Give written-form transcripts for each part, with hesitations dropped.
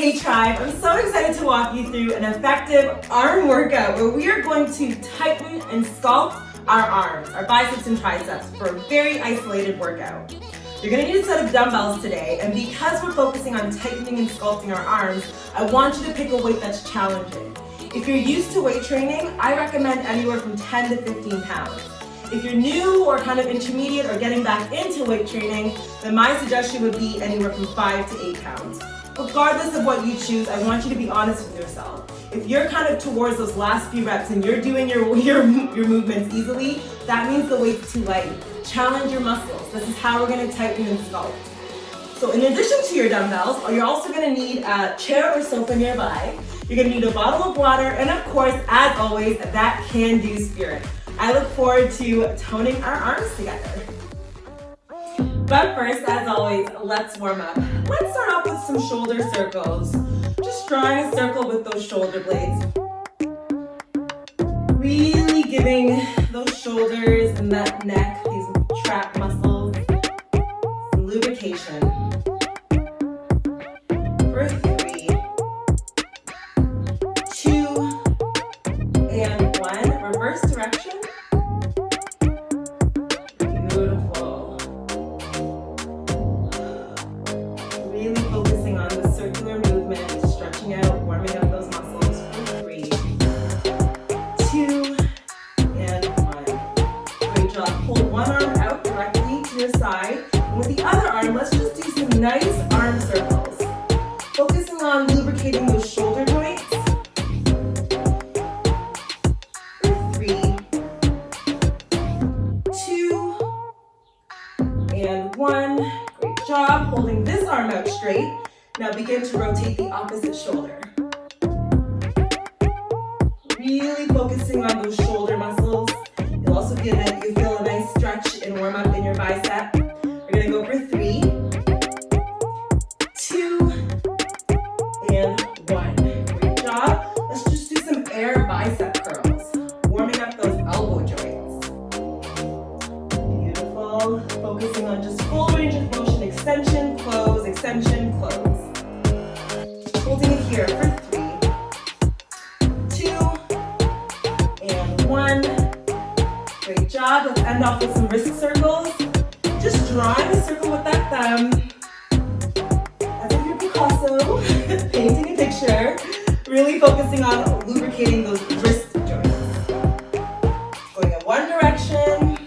Hey Tribe, I'm so excited to walk you through an effective arm workout where we are going to tighten and sculpt our arms, our biceps and triceps for a very isolated workout. You're going to need a set of dumbbells today, and because we're focusing on tightening and sculpting our arms, I want you to pick a weight that's challenging. If you're used to weight training, I recommend anywhere from 10 to 15 pounds. If you're new or kind of intermediate or getting back into weight training, then my suggestion would be anywhere from 5 to 8 pounds. Regardless of what you choose, I want you to be honest with yourself. If you're kind of towards those last few reps and you're doing your movements easily, that means the weight's too light. Challenge your muscles. This is how we're going to tighten and sculpt. So in addition to your dumbbells, you're also going to need a chair or sofa nearby. You're going to need a bottle of water, and of course, as always, that can-do spirit. I look forward to toning our arms together. But first, as always, let's warm up. Let's start off with some shoulder circles. Just drawing a circle with those shoulder blades. Really giving those shoulders and that neck, these trap muscles, some lubrication. For 3, 2, and 1. Reverse direction. Beautiful. Really focusing on the circular movement, stretching out, warming up those muscles for 3, 2, and 1. Great job. Hold one arm out directly to your side. And with the other arm, let's just do some nice arm circles. Focusing on lubricating those shoulder joints. For 3, 2, and 1. Great job. Holding this arm out straight. Now begin to rotate the opposite shoulder. Really focusing on those shoulder muscles. You'll also feel a nice stretch and warm up in your bicep. We're going to go for 3, 2, and 1. Great job. Let's just do some air bicep curls. Warming up those elbow joints. Beautiful. Focusing on just full range of motion. Extension, close, extension, close. Holding it here for 3, 2, and 1. Great job. Let's end off with some wrist circles. Just drawing a circle with that thumb. As if you're Picasso, painting a picture. Really focusing on lubricating those wrist joints. Going in one direction,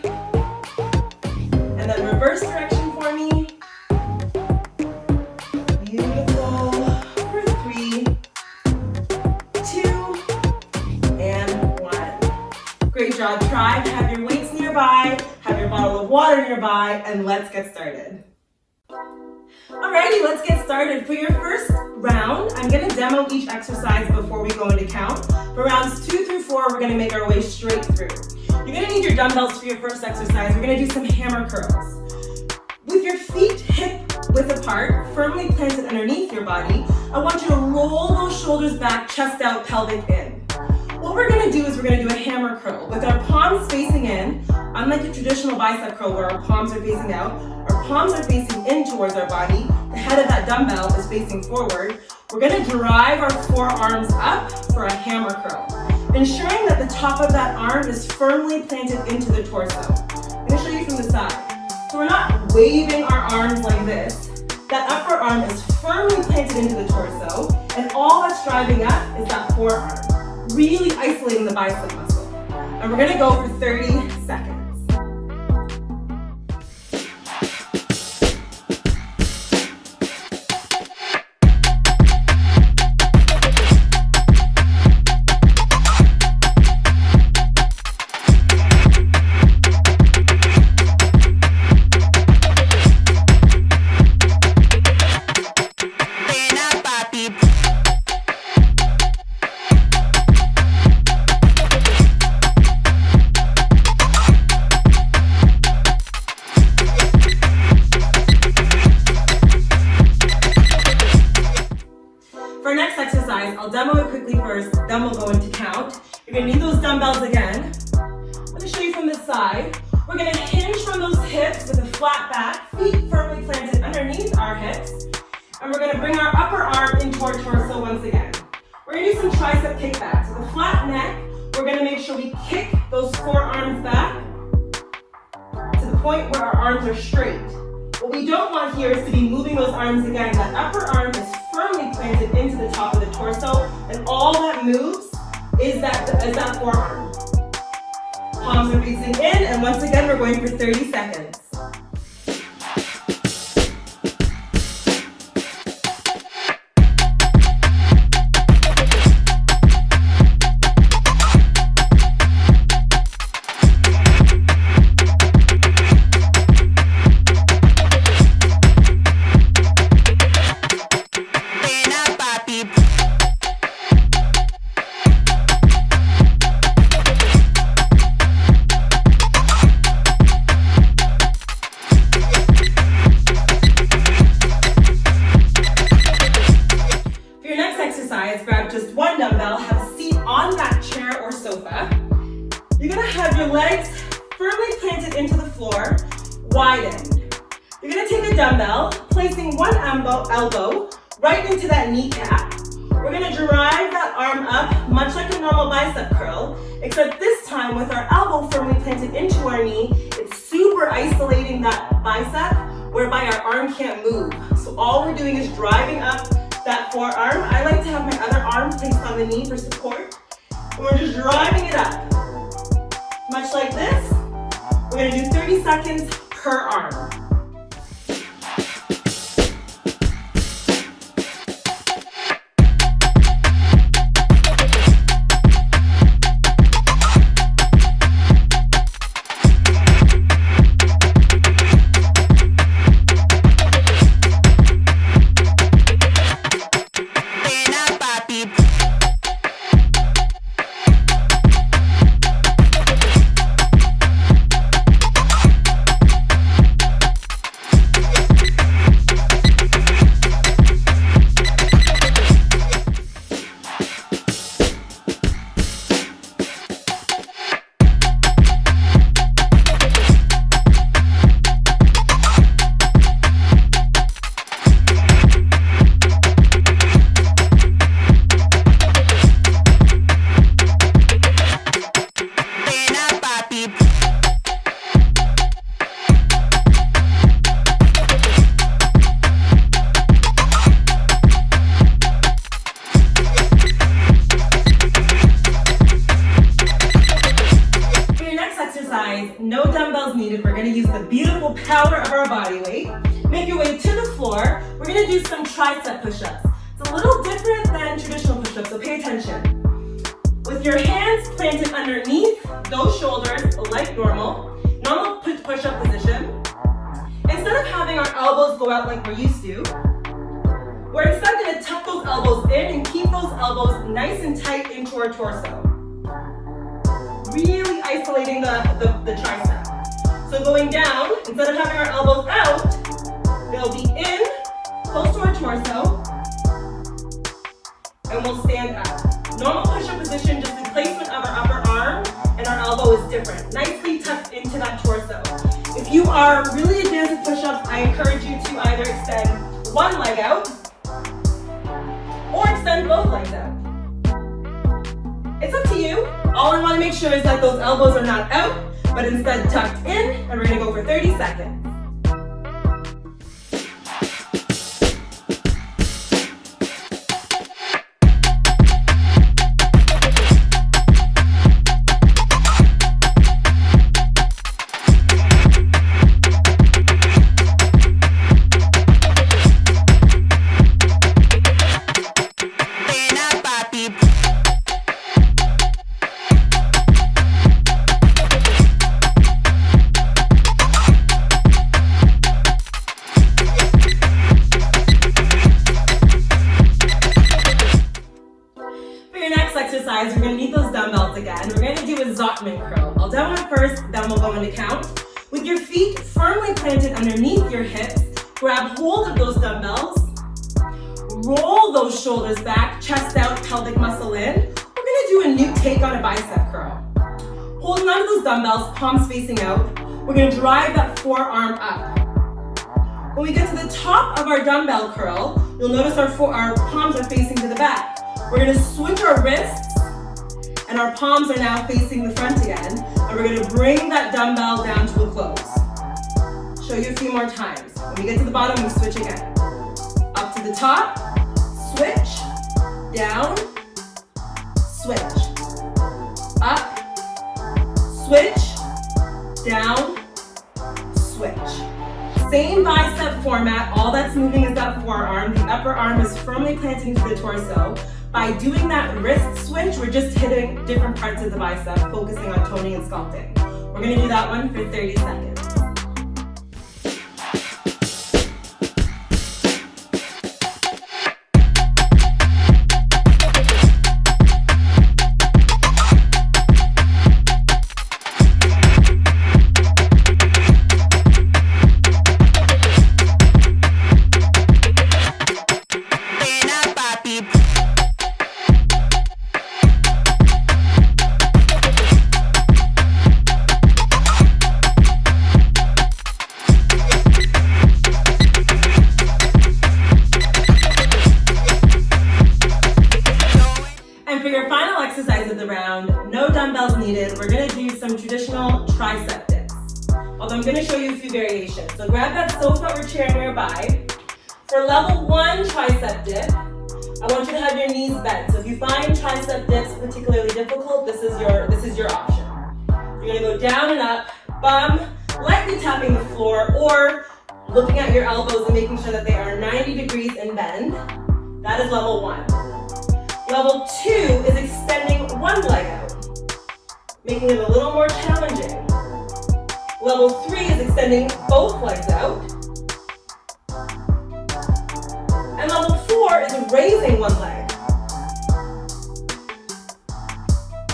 and then reverse direction for me. Beautiful. For 3, 2, and 1. Great job, Tribe. Have your weights nearby, have your bottle of water nearby, and let's get started. Alrighty, let's get started. For your first round, I'm going to demo each exercise before we go into count. For rounds 2 through 4, we're going to make our way straight through. You're going to need your dumbbells for your first exercise. We're going to do some hammer curls. With your feet hip-width apart, firmly planted underneath your body, I want you to roll those shoulders back, chest out, pelvic in. What we're going to do is we're going to do a hammer curl. With our palms facing in, unlike a traditional bicep curl where our palms are facing out, our palms are facing in towards our body, the head of that dumbbell is facing forward. We're going to drive our forearms up for a hammer curl, ensuring that the top of that arm is firmly planted into the torso. I'm going to show you from the side. So we're not waving our arms like this. That upper arm is firmly planted into the torso, and all that's driving up is that forearm, really isolating the bicep muscle. And we're going to go for 30 seconds. For our next exercise, I'll demo it quickly first, then we'll go into count. You're going to need those dumbbells again. Let me show you from this side. We're going to hinge from those hips with a flat back, feet firmly planted underneath our hips. And we're gonna bring our upper arm into our torso once again. We're gonna do some tricep kickbacks. With a flat neck, we're gonna make sure we kick those forearms back to the point where our arms are straight. What we don't want here is to be moving those arms again. That upper arm is firmly planted into the top of the torso, and all that moves is that forearm. Palms are facing in, and once again, we're going for 30 seconds. Grab just one dumbbell, have a seat on that chair or sofa. You're gonna have your legs firmly planted into the floor, widened. You're gonna take a dumbbell, placing one elbow right into that kneecap. We're gonna drive that arm up, much like a normal bicep curl, except this time with our elbow firmly planted into our knee, it's super isolating that bicep, whereby our arm can't move. So all we're doing is driving up that forearm. I like to have my other arm placed on the knee for support. And we're just driving it up. Much like this. We're gonna do 30 seconds per arm. No dumbbells needed. We're gonna use the beautiful power of our body weight. Make your way to the floor. We're gonna do some tricep push-ups. It's a little different than traditional push-ups, so pay attention. With your hands planted underneath those shoulders like normal push-up position. Instead of having our elbows go out like we're used to, we're instead gonna tuck those elbows in and keep those elbows nice and tight into our torso. Really isolating the tricep. So going down, instead of having our elbows out, they'll be in, close to our torso, and we'll stand up. Normal push-up position, just the placement of our upper arm and our elbow is different. Nicely tucked into that torso. If you are really advanced with push-ups, I encourage you to either extend one leg out or extend both legs out. It's up to you. All I want to make sure is that those elbows are not out, but instead tucked in, and we're going to go for 30 seconds. Exercise, we're going to need those dumbbells again. We're going to do a Zotman curl. I'll demo it first, then we'll go into count. With your feet firmly planted underneath your hips, grab hold of those dumbbells, roll those shoulders back, chest out, pelvic muscle in. We're going to do a new take on a bicep curl. Holding onto those dumbbells, palms facing out, we're going to drive that forearm up. When we get to the top of our dumbbell curl, You'll notice our palms are facing to the back. We're gonna switch our wrists, and our palms are now facing the front again. And we're gonna bring that dumbbell down to a close. Show you a few more times. When we get to the bottom, we switch again. Up to the top, switch, down, switch. Up, switch, down, switch. Same bicep format, all that's moving is that forearm. The upper arm is firmly planting to the torso. By doing that wrist switch, we're just hitting different parts of the bicep, focusing on toning and sculpting. We're gonna do that one for 30 seconds. And for your final exercise of the round, no dumbbells needed. We're gonna do some traditional tricep dips. Although I'm gonna show you a few variations. So grab that sofa or chair nearby. For level 1 tricep dip, I want you to have your knees bent. So if you find tricep dips particularly difficult, this is your option. You're gonna go down and up, bum, lightly tapping the floor, or looking at your elbows and making sure that they are 90 degrees in bend. That is level 1. Level 2 is extending one leg out, making it a little more challenging. Level 3 is extending both legs out. And level 4 is raising one leg.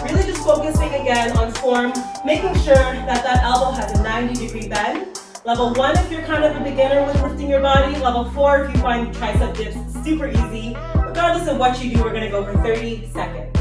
Really just focusing again on form, making sure that that elbow has a 90-degree bend. Level 1 if you're kind of a beginner with lifting your body. Level 4 if you find tricep dips super easy. Regardless of what you do, we're gonna go for 30 seconds.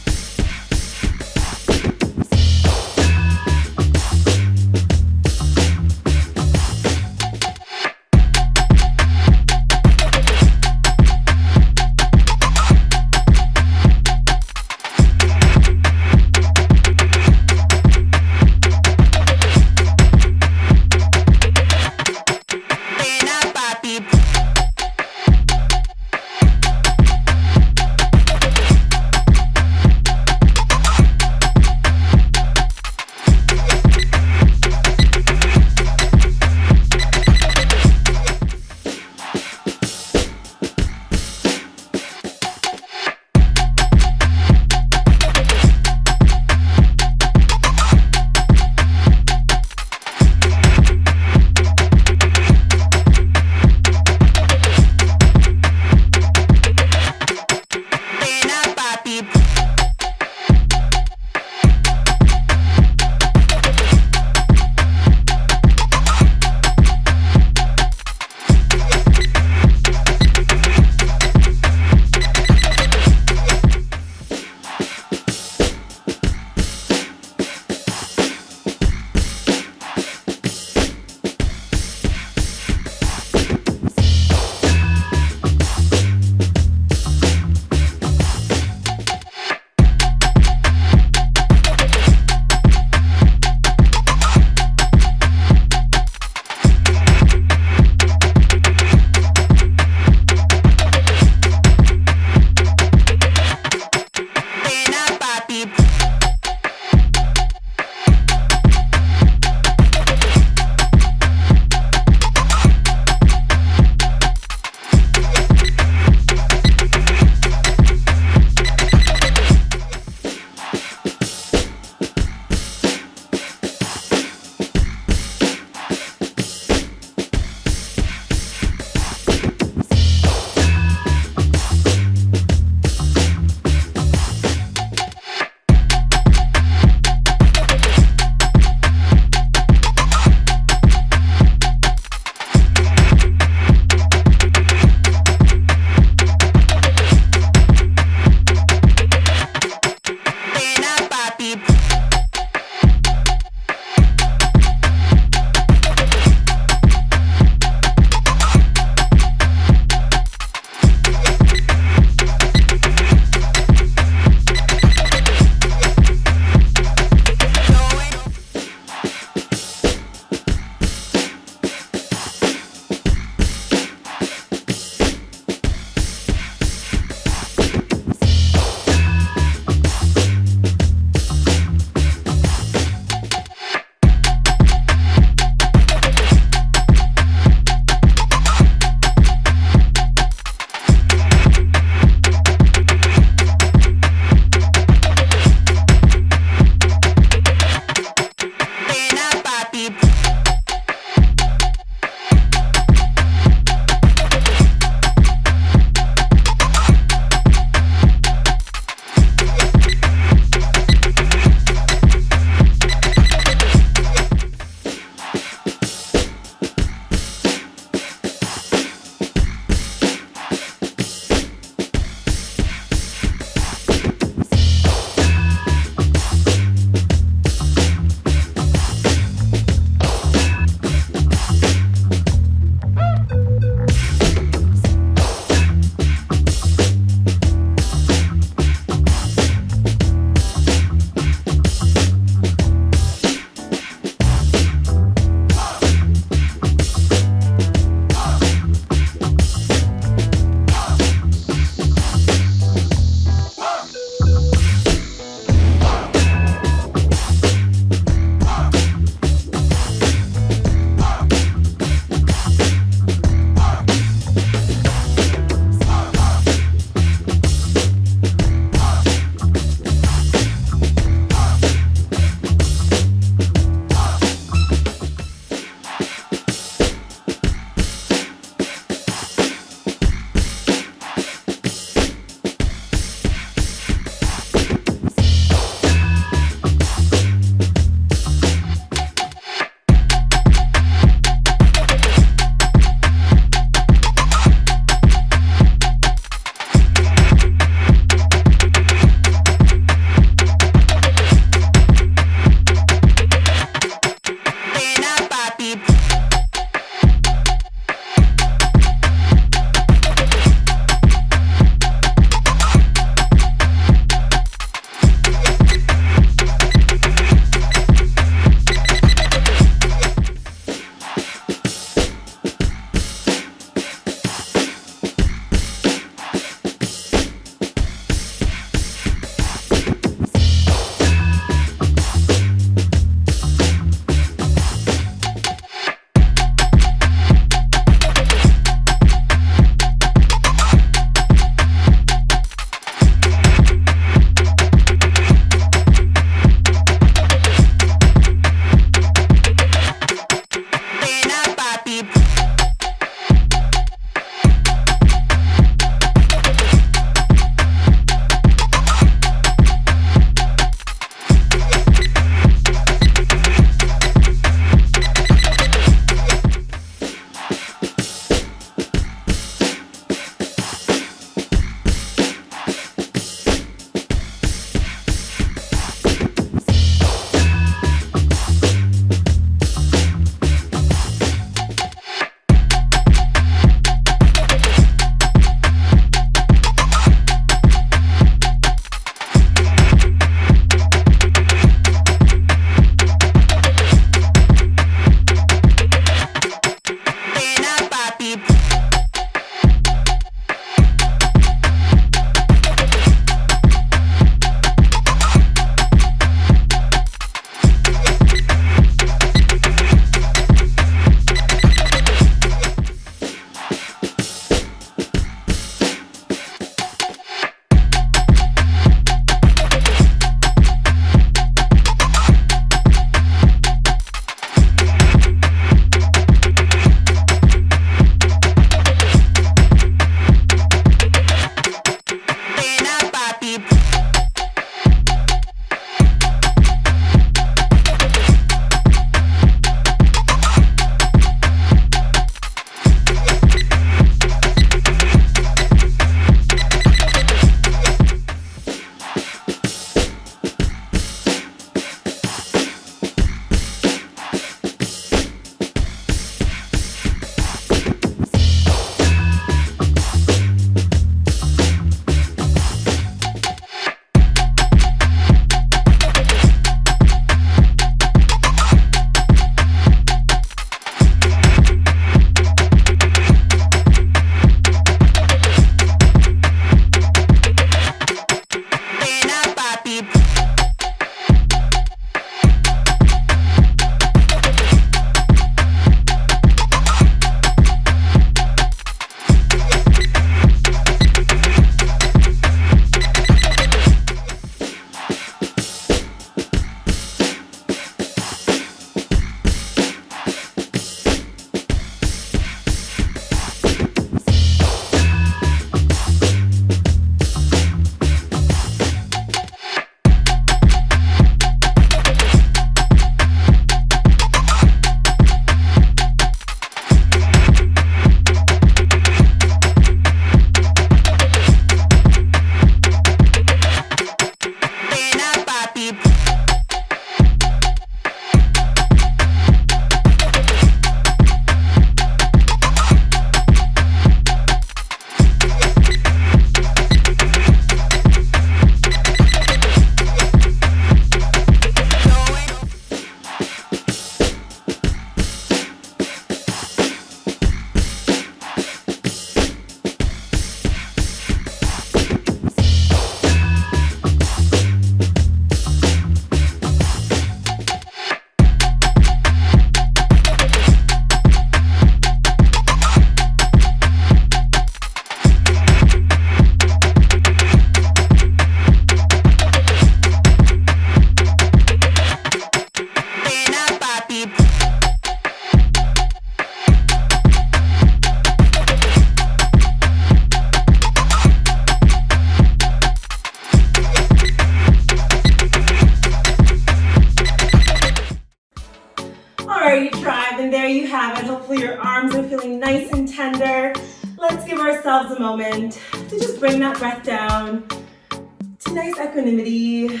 Alrighty, tribe, and there you have it. Hopefully your arms are feeling nice and tender. Let's give ourselves a moment to just bring that breath down to nice equanimity.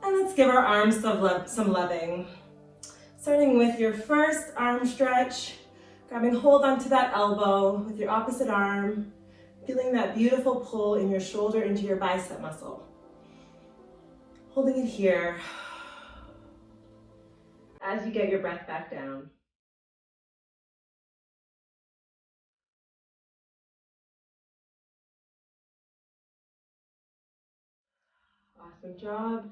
And let's give our arms some loving. Starting with your first arm stretch, grabbing hold onto that elbow with your opposite arm, feeling that beautiful pull in your shoulder into your bicep muscle. Holding it here as you get your breath back down. Awesome job.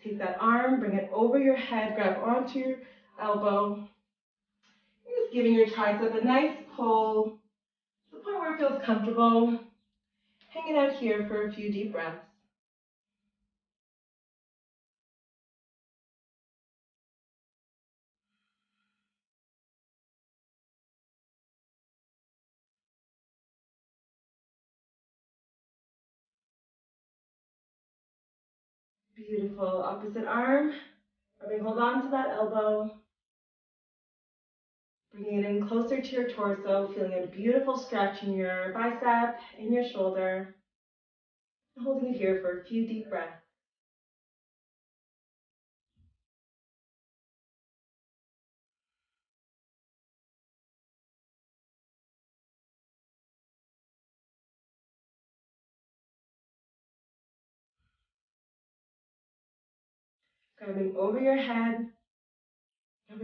Take that arm, bring it over your head, grab onto your elbow. You're just giving your tricep a nice pull to the point where it feels comfortable. Hanging out here for a few deep breaths. Beautiful. Opposite arm. Hold on to that elbow. Bringing it in closer to your torso, feeling a beautiful stretch in your bicep, in your shoulder. Holding it here for a few deep breaths. Grabbing over your head.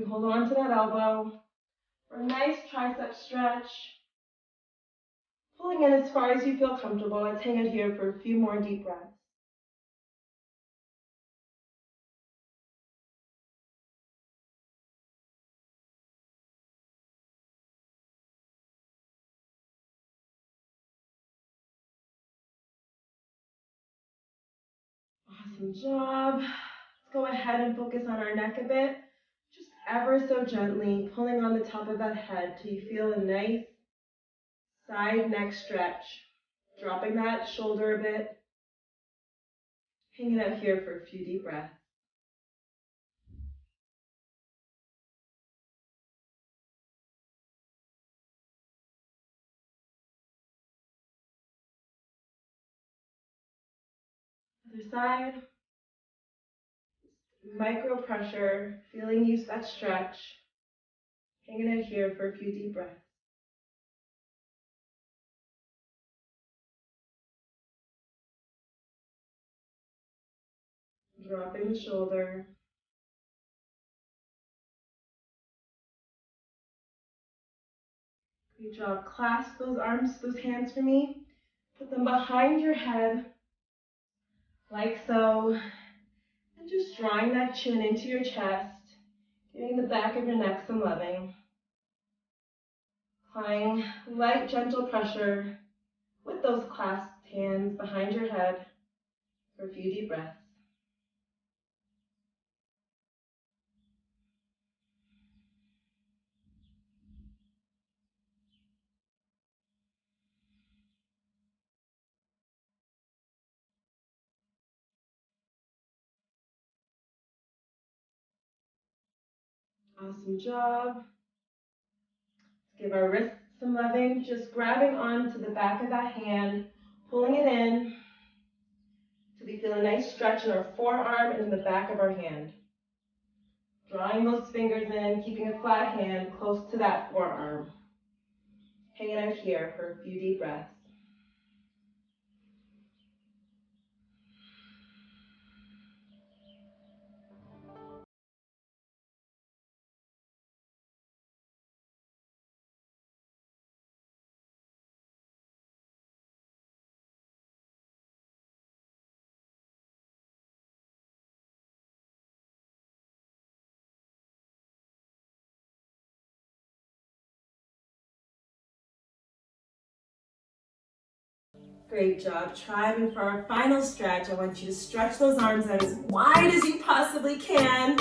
Hold on to that elbow. For a nice tricep stretch. Pulling in as far as you feel comfortable. Let's hang out here for a few more deep breaths. Awesome job. Let's go ahead and focus on our neck a bit. Just ever so gently pulling on the top of that head till you feel a nice side neck stretch. Dropping that shoulder a bit. Hanging out here for a few deep breaths. Other side. Micro pressure, feeling use that stretch. Hanging out here for a few deep breaths. Dropping the shoulder. Great job. Clasp those arms, those hands for me. Put them behind your head, like so. And just drawing that chin into your chest, giving the back of your neck some loving. Applying light, gentle pressure with those clasped hands behind your head for a few deep breaths. Awesome job. Let's give our wrists some loving, just grabbing onto the back of that hand, pulling it in till we feel a nice stretch in our forearm and in the back of our hand. Drawing those fingers in, keeping a flat hand close to that forearm. Hanging out here for a few deep breaths. Great job, tribe. And for our final stretch, I want you to stretch those arms out as wide as you possibly can.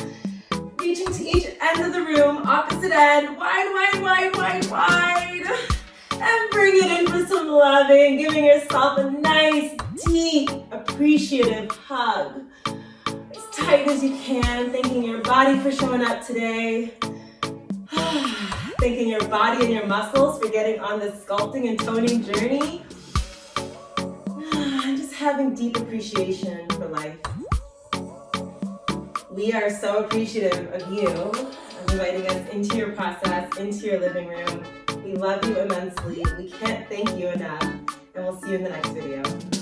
Reaching to each end of the room, opposite end, wide, wide, wide, wide, wide. And bring it in for some loving, giving yourself a nice, deep, appreciative hug. As tight as you can, thanking your body for showing up today. Thanking your body and your muscles for getting on this sculpting and toning journey. And just having deep appreciation for life. We are so appreciative of you, of inviting us into your process, into your living room. We love you immensely. We can't thank you enough. And we'll see you in the next video.